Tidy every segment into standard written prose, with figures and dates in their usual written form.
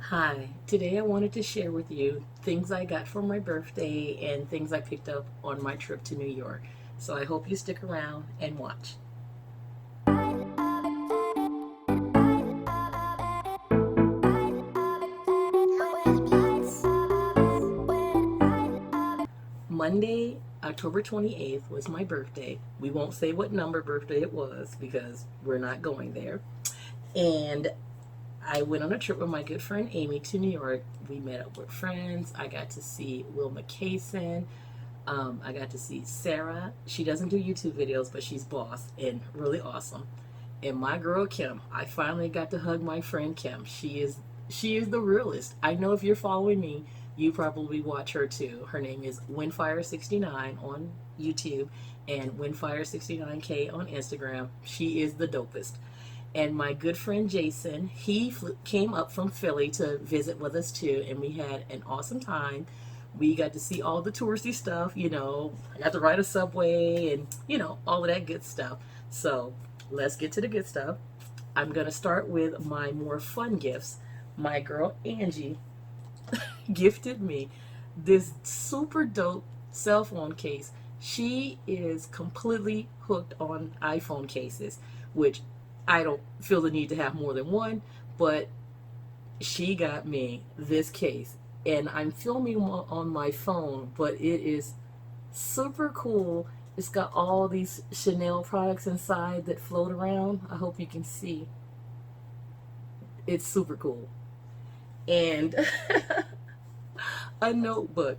Hi, today I wanted to share with you things I got for my birthday and things I picked up on my trip to New York. So I hope you stick around and watch. Monday, October 28th was my birthday. We won't say what number birthday it was because we're not going there. And I went on a trip with my good friend Amy to New York. We met up with friends. I got to see Wilma Cason. I got to see Sarah. She doesn't do YouTube videos, but she's boss and really awesome. And my girl Kim. I finally got to hug my friend Kim. She is the realest. I know if you're following me, you probably watch her too. Her name is Windfire69 on YouTube and Windfire69K on Instagram. She is the dopest. And my good friend Jason, he came up from Philly to visit with us too, and we had an awesome time. We got to see all the touristy stuff, I got to ride a subway and, all of that good stuff. So let's get to the good stuff. I'm going to start with my more fun gifts. My girl Angie gifted me this super dope cell phone case. She is completely hooked on iPhone cases, which I don't feel the need to have more than one, but she got me this case. And I'm filming on my phone, but it is super cool. It's got all these Chanel products inside that float around. I hope you can see. It's super cool. And a notebook.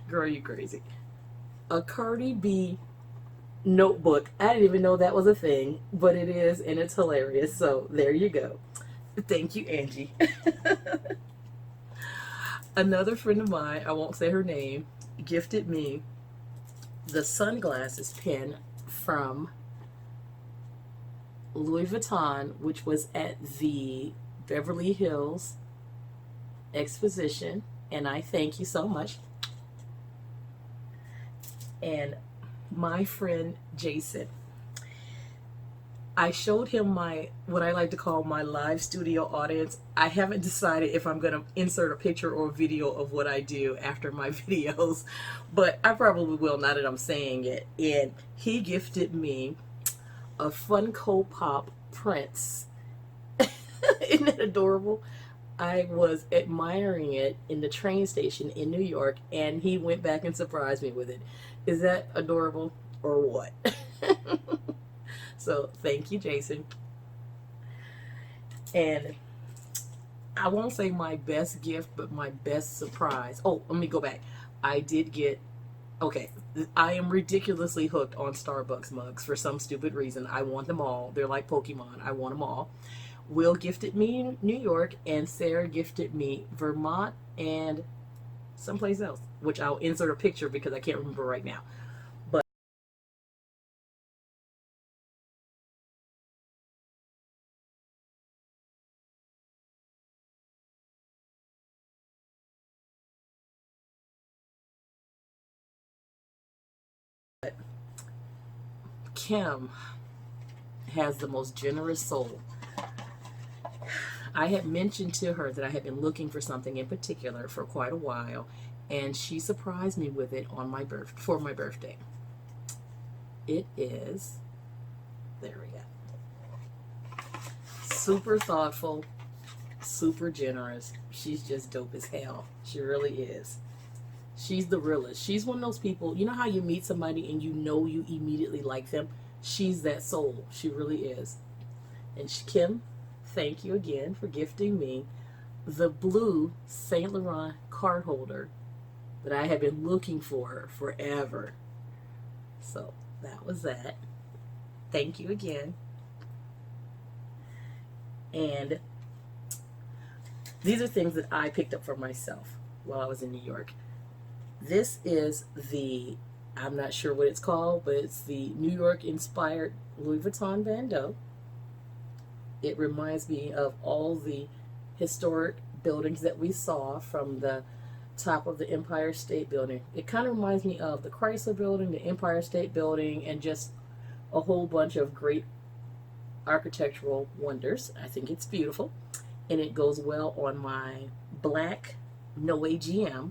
Girl, you crazy. A Cardi B notebook. I didn't even know that was a thing, but it is, and it's hilarious. So there you go. Thank you, Angie. Another friend of mine, I won't say her name, gifted me the sunglasses pin from Louis Vuitton, which was at the Beverly Hills exposition. And I thank you so much. And my friend Jason, I showed him my what I like to call my live studio audience. I haven't decided if I'm going to insert a picture or a video of what I do after my videos, but I probably will now that I'm saying it. And he gifted me a Funko Pop Prince. Isn't that adorable? I was admiring it in the train station in New York, and he went back and surprised me with it. Is that adorable or what? So thank you, Jason. And I won't say my best gift, but my best surprise. Oh, let me go back. I did get, okay, I am ridiculously hooked on Starbucks mugs for some stupid reason. I want them all. They're like Pokemon. I want them all. Will gifted me New York, and Sarah gifted me Vermont and someplace else, which I'll insert a picture because I can't remember right now. But Kim has the most generous soul. I had mentioned to her that I had been looking for something in particular for quite a while, and she surprised me with it on my for my birthday. It is, there we go. Super thoughtful, super generous. She's just dope as hell. She really is. She's the realest. She's one of those people, you know how you meet somebody and you know you immediately like them? She's that soul. She really is. And Kim, thank you again for gifting me the blue Saint Laurent card holder that I have been looking for forever. So that was that. Thank you again. And these are things that I picked up for myself while I was in New York. This is I'm not sure what it's called, but it's the New York inspired Louis Vuitton bandeau. It reminds me of all the historic buildings that we saw from the top of the Empire State Building. It kind of reminds me of the Chrysler Building, the Empire State Building, and just a whole bunch of great architectural wonders. I think it's beautiful. and it goes well on my black No AGM,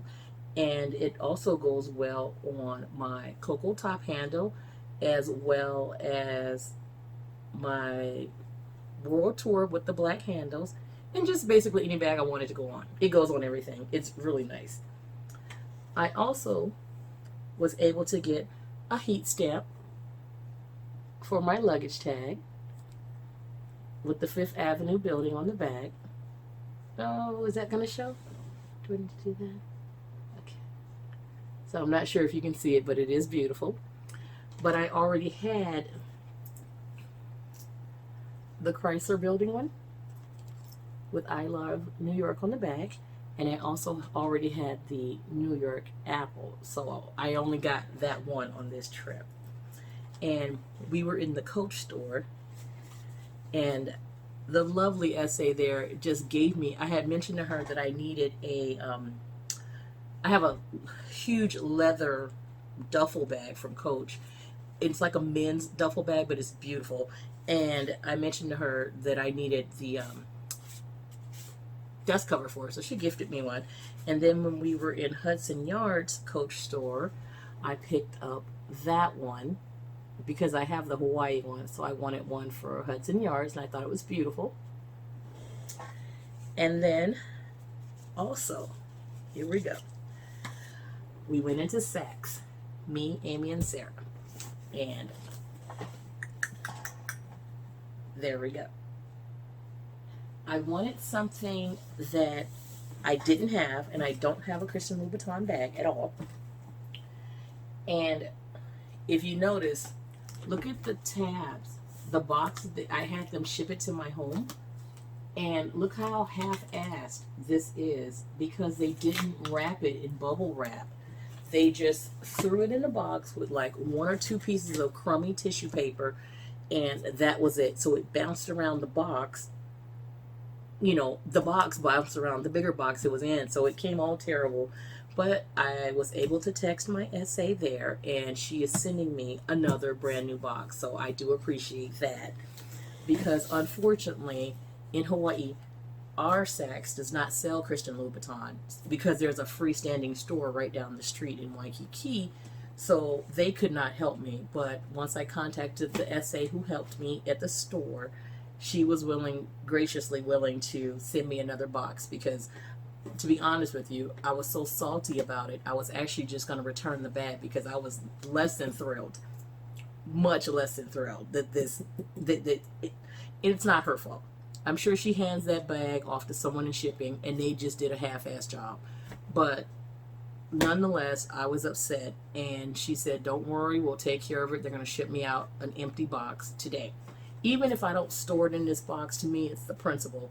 and it also goes well on my Cocoa Top handle, as well as my World Tour with the black handles, and just basically any bag I wanted to go on. It goes on everything. It's really nice. I also was able to get a heat stamp for my luggage tag with the Fifth Avenue building on the bag. Oh, is that going to show? Do I need to do that? Okay. So I'm not sure if you can see it, but it is beautiful. But I already had the Chrysler building one with I Love New York on the back, and I also already had the New York Apple, so I only got that one on this trip. And we were in the Coach store, and the lovely SA there just gave me, I had mentioned to her that I needed I have a huge leather duffel bag from Coach. It's like a men's duffel bag, but it's beautiful. And I mentioned to her that I needed the dust cover for it, so she gifted me one. And then when we were in Hudson Yards Coach store, I picked up that one because I have the Hawaii one, so I wanted one for Hudson Yards, and I thought it was beautiful. And then also, here we go. We went into Saks, me, Amy, and Sarah, and there we go. I wanted something that I didn't have, and I don't have a Christian Louboutin bag at all. And if you notice, look at the tabs, the box that I had them ship it to my home, and look how half-assed this is because they didn't wrap it in bubble wrap. They just threw it in a box with like 1 or 2 pieces of crummy tissue paper, and that was it. So it bounced around the box. You know, the box bounced around the bigger box it was in, so it came all terrible. But I was able to text my SA there, and she is sending me another brand new box, so I do appreciate that. Because unfortunately, in Hawaii, our Saks does not sell Christian Louboutin because there's a freestanding store right down the street in Waikiki, so they could not help me. But once I contacted the SA who helped me at the store, she was graciously willing to send me another box because, to be honest with you, I was so salty about it. I was actually just going to return the bag because I was less than thrilled, much less than thrilled that it's not her fault. I'm sure she hands that bag off to someone in shipping and they just did a half-ass job. But nonetheless, I was upset, and she said, don't worry, we'll take care of it. They're going to ship me out an empty box today. Even if I don't store it in this box, to me, it's the principle.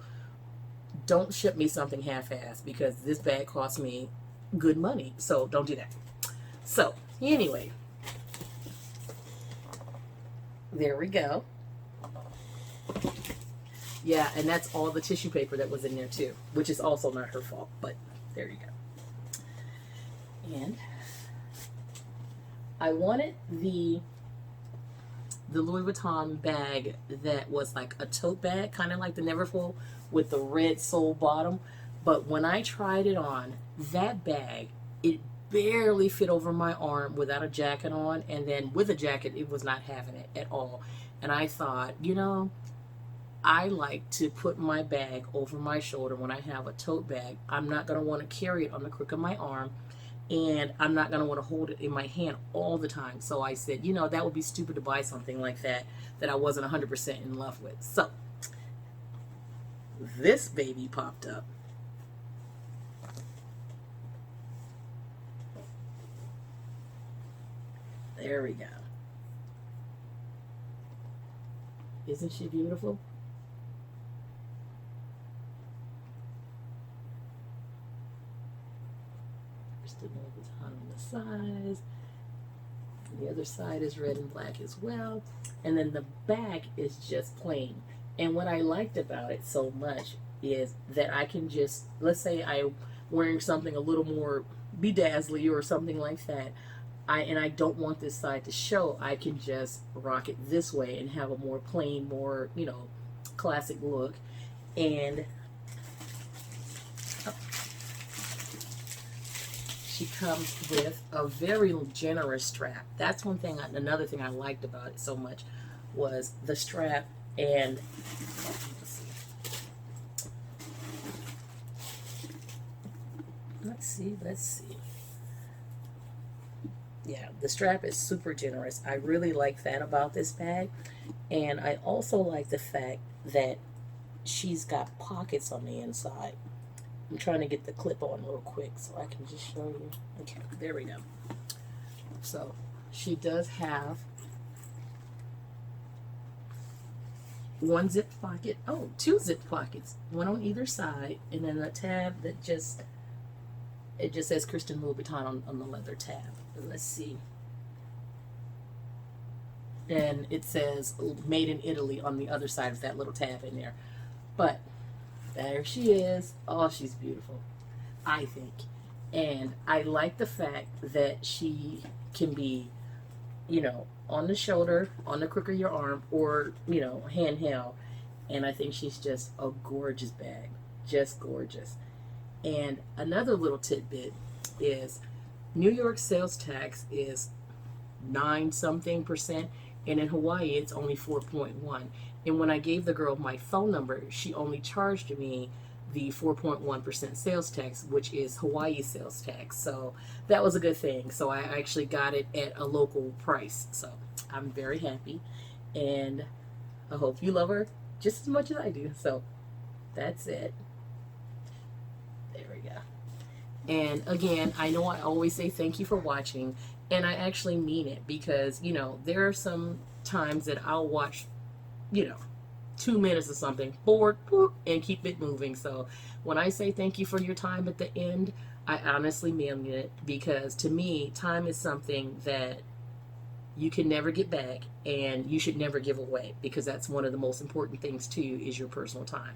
Don't ship me something half-assed because this bag cost me good money. So don't do that. So anyway, there we go. Yeah, and that's all the tissue paper that was in there too, which is also not her fault, but there you go. And I wanted the Louis Vuitton bag that was like a tote bag, kind of like the Neverfull with the red sole bottom. But when I tried it on, that bag, it barely fit over my arm without a jacket on, and then with a jacket, it was not having it at all. And I thought, you know, I like to put my bag over my shoulder when I have a tote bag. I'm not going to want to carry it on the crook of my arm, and I'm not going to want to hold it in my hand all the time. So I said, you know, that would be stupid to buy something like that I wasn't 100% in love with. So this baby popped up. There we go. Isn't she beautiful? There's the Louboutin on the sides. The other side is red and black as well. And then the back is just plain. And what I liked about it so much is that I can just, let's say I'm wearing something a little more bedazzly or something like that, and I don't want this side to show, I can just rock it this way and have a more plain, more, you know, classic look. And she comes with a very generous strap. That's one thing, another thing I liked about it so much was the strap. And let's see. Yeah, the strap is super generous. I really like that about this bag. And I also like the fact that she's got pockets on the inside. I'm trying to get the clip on real quick so I can just show you. Okay, there we go. So she does have one zip pocket. Oh, two zip pockets, one on either side, and then a tab that just says Christian Louboutin on the leather tab. Let's see. And it says made in Italy on the other side of that little tab in there. But there she is. Oh, she's beautiful, I think. And I like the fact that she can be, on the shoulder, on the crook of your arm, or, handheld. And I think she's just a gorgeous bag. Just gorgeous. And another little tidbit is New York sales tax is 9 something percent, and in Hawaii it's only 4.1. And when I gave the girl my phone number, she only charged me the 4.1% sales tax, which is Hawaii sales tax. So that was a good thing. So I actually got it at a local price. So I'm very happy, and I hope you love her just as much as I do. So that's it. There we go. And again, I know I always say thank you for watching, and I actually mean it, because, there are some times that I'll watch, 2 minutes or something, bored, boop, and keep it moving. So when I say thank you for your time at the end, I honestly mean it, because to me, time is something that you can never get back, and you should never give away, because that's one of the most important things to you, is your personal time.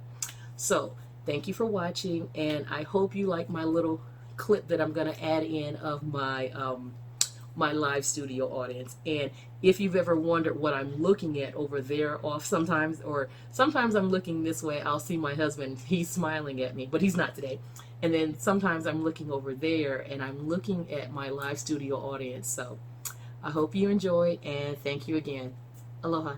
So thank you for watching, and I hope you like my little clip that I'm going to add in of my my live studio audience. And if you've ever wondered what I'm looking at over there off sometimes, or sometimes I'm looking this way, I'll see my husband, he's smiling at me, but he's not today. And then sometimes I'm looking over there and I'm looking at my live studio audience. So I hope you enjoyed, and thank you again. Aloha.